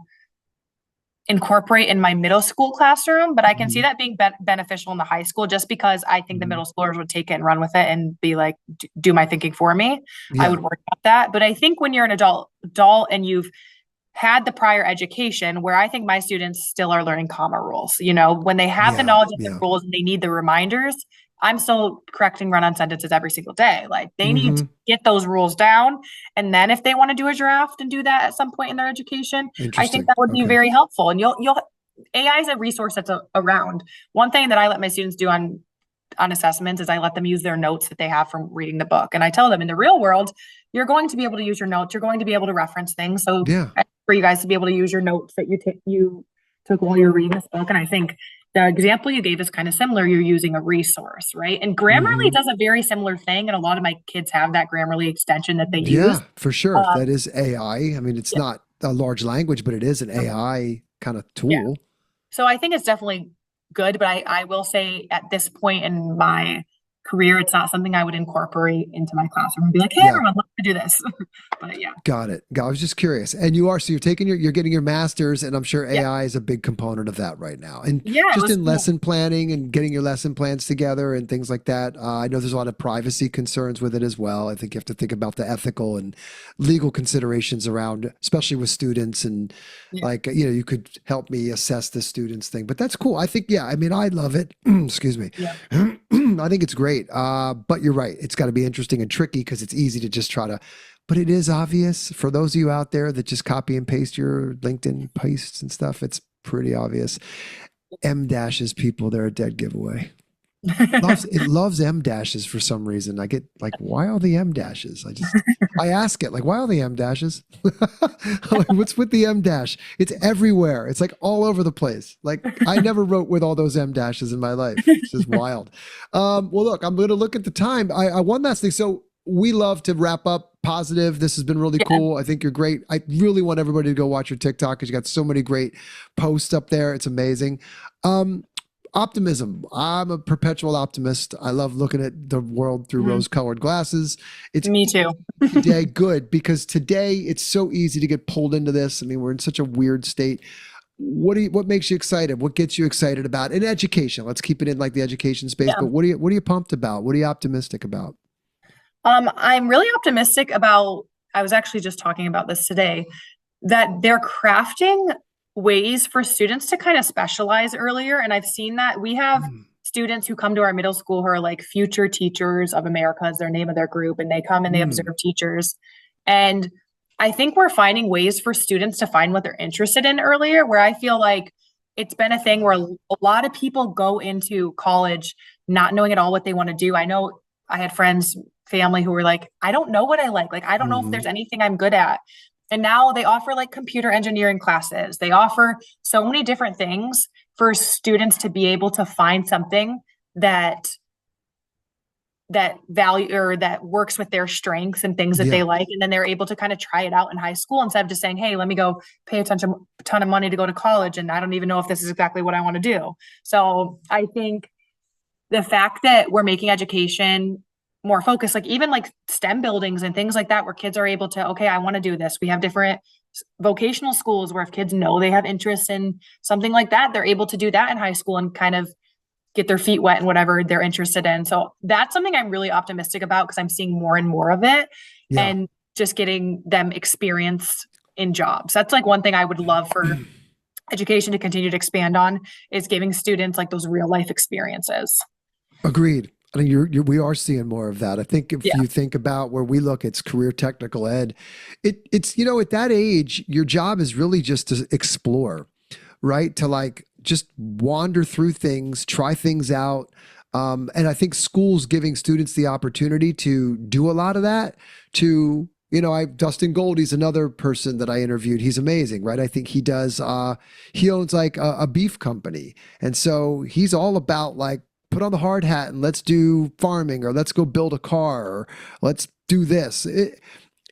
incorporate in my middle school classroom, but I can see Mhm. that being beneficial in the high school just because I think the Mhm. middle schoolers would take it and run with it and be like, do my thinking for me. I Yeah. would worry about that. But I think when you're an adult and you've had the prior education where I think my students still are learning comma rules, when they have the Yeah. knowledge of the Yeah. rules and they need the reminders, I'm still correcting run-on sentences every single day. Like they need to Hmm. get those rules down. And then if they want to do a draft and do that at some point in their education, I think Interesting. that would be Okay. very helpful. And you'll AI is a resource that's around. One thing that I let my students do on assessments is I let them use their notes that they have from reading the book. And I tell them in the real world, you're going to be able to use your notes. You're going to be able to reference things. So Yeah. for you guys to be able to use your notes that you took while you're reading this book. And I think the example you gave is kind of similar. You're using a resource, right? And Grammarly Mhm. does a very similar thing. And a lot of my kids have that Grammarly extension that they use. Yeah, for sure. Um, That is AI. I mean, it's yeah, not a large language, but it is an AI kind of yeah. tool. So I think it's definitely good, but I will say at this point in my career, it's not something I would incorporate into my classroom and be like, hey, Yeah. everyone, let's do this. But yeah, Got it. I was just curious. And so you're taking you're getting your master's, and I'm sure yeah, AI is a big component of that right now. And yeah, it just was in cool. lesson planning and getting your lesson plans together and things like that. I know there's a lot of privacy concerns with it as well. I think you have to think about the ethical and legal considerations around, especially with students. And Yeah, like, you could help me assess the students thing, but that's cool. I think, yeah, I mean, I love it. Excuse me. yeah, I think it's great. But you're right. It's got to be interesting and tricky because it's easy to just try to, but it is obvious for those of you out there that just copy and paste your LinkedIn posts and stuff. It's pretty obvious. M dashes people, they're a dead giveaway. It loves M dashes for some reason. I get like, why all the M dashes? I ask it like, why all the M dashes? Like, what's with the M dash? It's everywhere. It's like all over the place. Like I never wrote with all those M dashes in my life. It's just wild. Well, look, I'm going to look at the time. I one last thing. So we love to wrap up positive. This has been really yeah, cool. I think you're great. I really want everybody to go watch your TikTok because you got so many great posts up there. It's amazing. Um, Optimism. I'm a perpetual optimist. I love looking at the world through Mhm. rose-colored glasses. It's Me too. today good because today it's so easy to get pulled into this. I mean, we're in such a weird state. What makes you excited? What gets you excited about in education? Let's keep it in like the education space. Yeah. But what are you pumped about? What are you optimistic about? I'm really optimistic about, I was actually just talking about this today, that they're crafting ways for students to kind of specialize earlier. And I've seen that we have Mm, students who come to our middle school who are like future teachers of America is their name of their group, and they come and they mm, observe teachers. And I think we're finding ways for students to find what they're interested in earlier, where I feel like it's been a thing where a lot of people go into college not knowing at all what they want to do. I know I had friends, family who were like, I don't know what I like. Like, I don't know if mhm. there's anything I'm good at. And now they offer like computer engineering classes. They offer so many different things for students to be able to find something that value or that works with their strengths and things that they Yeah, like, and then they're able to kind of try it out in high school instead of just saying, hey, let me go pay a ton of money to go to college and I don't even know if this is exactly what I want to do. So I think the fact that we're making education more focused, like even like STEM buildings and things like that, where kids are able to, okay, I want to do this. We have different vocational schools where if kids know they have interest in something like that, they're able to do that in high school and kind of get their feet wet in whatever they're interested in. So that's something I'm really optimistic about because I'm seeing more and more of it yeah. and just getting them experience in jobs. That's like one thing I would love for education to continue to expand on is giving students like those real life experiences. Agreed. I mean, we are seeing more of that. I think if Yeah. you think about where we look, it's career technical ed. It's at that age, your job is really just to explore, right? To like just wander through things, try things out. And I think schools giving students the opportunity to do a lot of that. Dustin Goldie's another person that I interviewed. He's amazing, right? I think he does. He owns like a beef company, and so he's all about like put on the hard hat and let's do farming, or let's go build a car, or let's do this.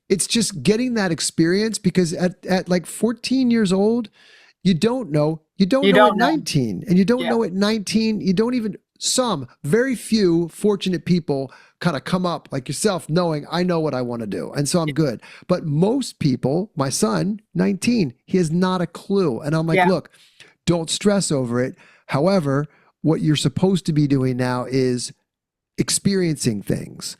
It's just getting that experience because at like 14 years old, you don't know. You don't You know at don't know. 19. And you don't Yeah. know at 19. You don't even, very few fortunate people kind of come up like yourself knowing I know what I want to do. And so I'm good. But most people, my son, 19, he has not a clue. And I'm like, Yeah. look, don't stress over it. However, what you're supposed to be doing now is experiencing things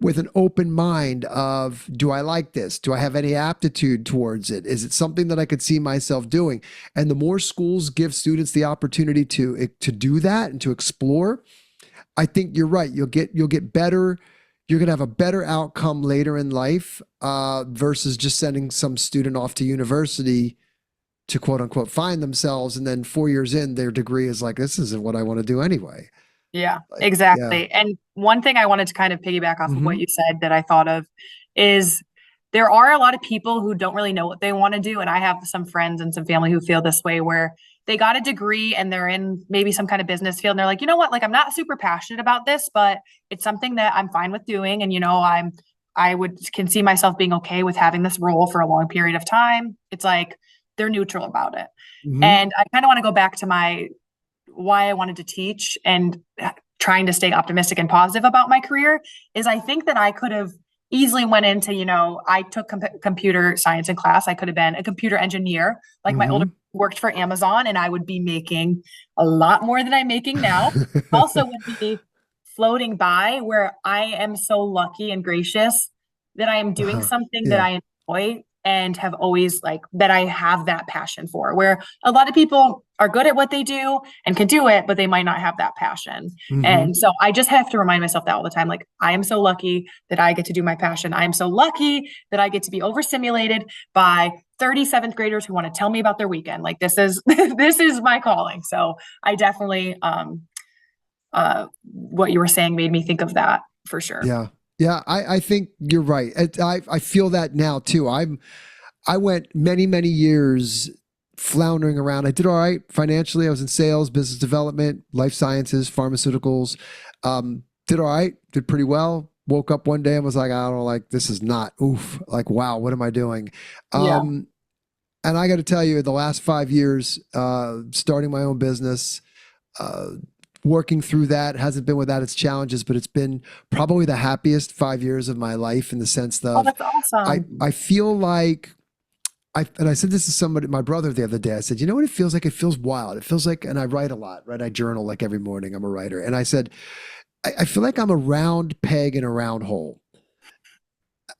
with an open mind of, do I like this? Do I have any aptitude towards it? Is it something that I could see myself doing? And the more schools give students the opportunity to do that and to explore, I think you're right. You'll get better. You're going to have a better outcome later in life versus just sending some student off to university to quote unquote find themselves. And then 4 years in, their degree is like, this isn't what I want to do anyway. Yeah, Like, yeah. exactly. And one thing I wanted to kind of piggyback off of Hmm. what you said that I thought of is there are a lot of people who don't really know what they want to do. And I have some friends and some family who feel this way where they got a degree and they're in maybe some kind of business field and they're like, you know what, like I'm not super passionate about this, but it's something that I'm fine with doing. And can see myself being okay with having this role for a long period of time. It's like they're neutral about it. Mhm. And I kind of want to go back to why I wanted to teach and trying to stay optimistic and positive about my career is I think that I could have easily went into, I took computer science in class. I could have been a computer engineer, like my older worked for Amazon, and I would be making a lot more than I'm making now. Also would be floating by where I am so lucky and gracious that I am doing something that I enjoy and have always that I have that passion for, where a lot of people are good at what they do and can do it, but they might not have that passion. And so I just have to remind myself that all the time. Like, I am so lucky that I get to do my passion. I am so lucky that I get to be overstimulated by 37th graders who want to tell me about their weekend. Like, this is my calling. So I definitely, what you were saying made me think of that for sure. Yeah. Yeah. I think you're right. I feel that now too. I went many, many years floundering around. I did all right financially. I was in sales, business development, life sciences, pharmaceuticals. Did all right, did pretty well. Woke up one day and was like, I don't know, like, this is not, like, wow, what am I doing? And I got to tell you, the last 5 years, starting my own business, working through that hasn't been without its challenges, but it's been probably the happiest 5 years of my life in the sense that that's awesome. I feel like and I said this to somebody, my brother the other day, I said, you know what it feels like? It feels wild. It feels like, and I write a lot, right? I journal like every morning. I'm a writer. And I said, I feel like I'm a round peg in a round hole.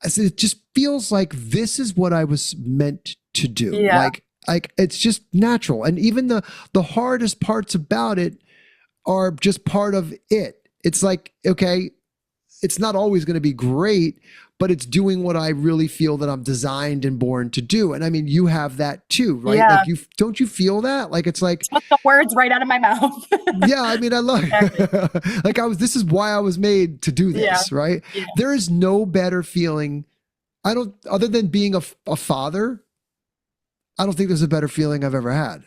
I said, it just feels like this is what I was meant to do. Yeah. Like it's just natural. And even the hardest parts about it are just part of it. It's like, okay, it's not always going to be great, but it's doing what I really feel that I'm designed and born to do. And I mean, you have that too, right? Yeah. Like don't you feel that? Like, it's like, Took the words right out of my mouth. yeah, I mean, I love like this is why I was made to do this, right? Yeah. There is no better feeling. Other than being a father, I don't think there's a better feeling I've ever had.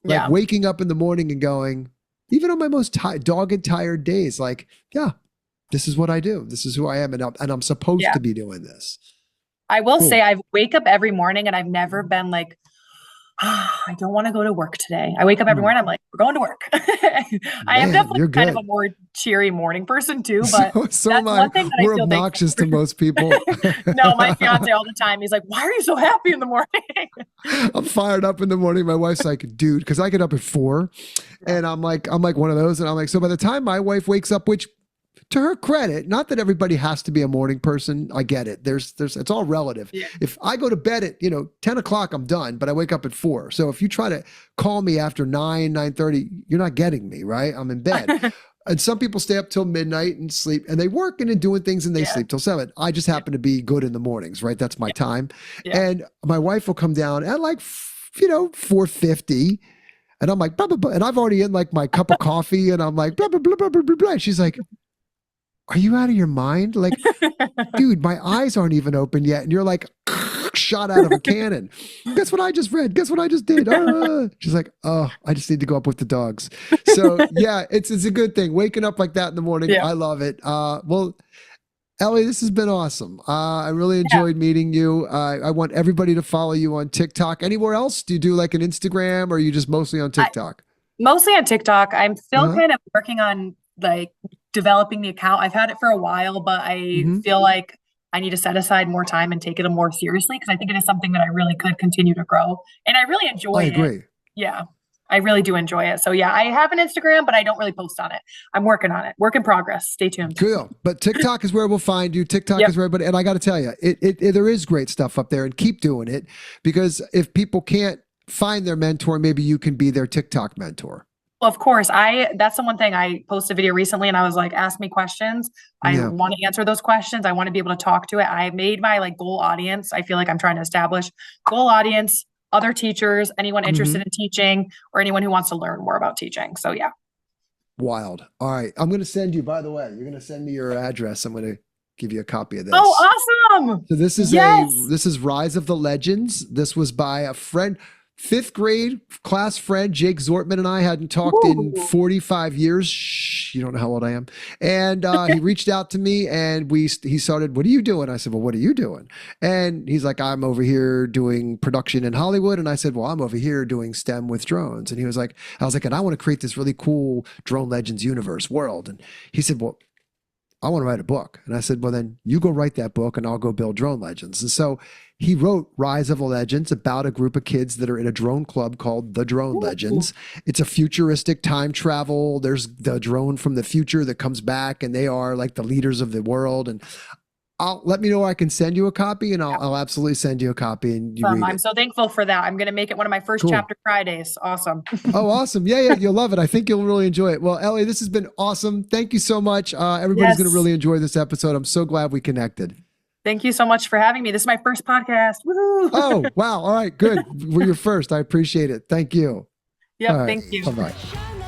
Like waking up in the morning and going, even on my most dogged, tired days, like, yeah, this is what I do. This is who I am. And I'm supposed to be doing this. I will say I wake up every morning and I've never been like, I don't want to go to work today. I wake up every morning. I'm like, we're going to work. I am definitely kind of a more cheery morning person too, but so am I. We're obnoxious to most people. No, my fiance all the time, he's like, why are you so happy in the morning? I'm fired up in the morning. My wife's like, dude, because I get up at 4 and I'm like one of those. And I'm like, so by the time my wife wakes up, which to her credit, not that everybody has to be a morning person. I get it. It's all relative. Yeah. If I go to bed at, 10 o'clock, I'm done, but I wake up at 4. So if you try to call me after 9:30, you're not getting me, right? I'm in bed. And some people stay up till midnight and sleep, and they work and doing things and they sleep till 7. I just happen to be good in the mornings, right? That's my time. Yeah. And my wife will come down at like, 4:50. And I'm like, blah, blah, blah. And I've already in like my cup of coffee and I'm like, blah, blah, blah, blah, blah, blah, blah. She's like, are you out of your mind? Like, dude, my eyes aren't even open yet. And you're like shot out of a cannon. Guess what I just read? Guess what I just did? She's like, oh, I just need to go up with the dogs. So yeah, it's a good thing. Waking up like that in the morning. Yeah. I love it. Well, Ellie, this has been awesome. I really enjoyed meeting you. I want everybody to follow you on TikTok. Anywhere else? Do you do like an Instagram or are you just mostly on TikTok? Mostly on TikTok. I'm still kind of working on like developing the account. I've had it for a while, but I feel like I need to set aside more time and take it more seriously because I think it is something that I really could continue to grow. And I really enjoy it. I agree. Yeah, I really do enjoy it. So yeah, I have an Instagram, but I don't really post on it. I'm working on it. Work in progress. Stay tuned. Cool. But TikTok is where we'll find you. TikTok is where everybody, and I got to tell you, there is great stuff up there, and keep doing it, because if people can't find their mentor, maybe you can be their TikTok mentor. Well, of course, that's the one thing. I posted a video recently and I was like, ask me questions. I want to answer those questions. I want to be able to talk to it. I made my like goal audience. I feel like I'm trying to establish goal audience, other teachers, anyone interested in teaching, or anyone who wants to learn more about teaching. So yeah. Wild. All right. I'm going to send you, by the way, you're going to send me your address. I'm going to give you a copy of this. Oh, awesome. So this is Rise of the Legends. This was by a friend fifth grade class friend, Jake Zortman, and I hadn't talked in Ooh. 45 years. Shh, you don't know how old I am. And he reached out to me and he started, what are you doing? I said, well, what are you doing? And he's like, I'm over here doing production in Hollywood. And I said, well, I'm over here doing STEM with drones. And he was like, I was like, and I want to create this really cool Drone Legends universe world. And he said, well, I want to write a book. And I said, well, then you go write that book and I'll go build Drone Legends. And so he wrote Rise of the Legends about a group of kids that are in a drone club called the Drone Legends. It's a futuristic time travel. There's the drone from the future that comes back and they are like the leaders of the world. And let me know I can send you a copy and I'll absolutely send you a copy and you read I'm it. so thankful for that. I'm going to make it one of my first Cool. chapter Fridays. Awesome. Oh, awesome. Yeah, you'll love it. I think you'll really enjoy it. Well, Ellie, this has been awesome. Thank you so much. Everybody's going to really enjoy this episode. I'm so glad we connected. Thank you so much for having me. This is my first podcast. Woohoo! Oh, wow. All right, good. We're your first. I appreciate it. Thank you. Yep, All right. thank you. Bye-bye. Shine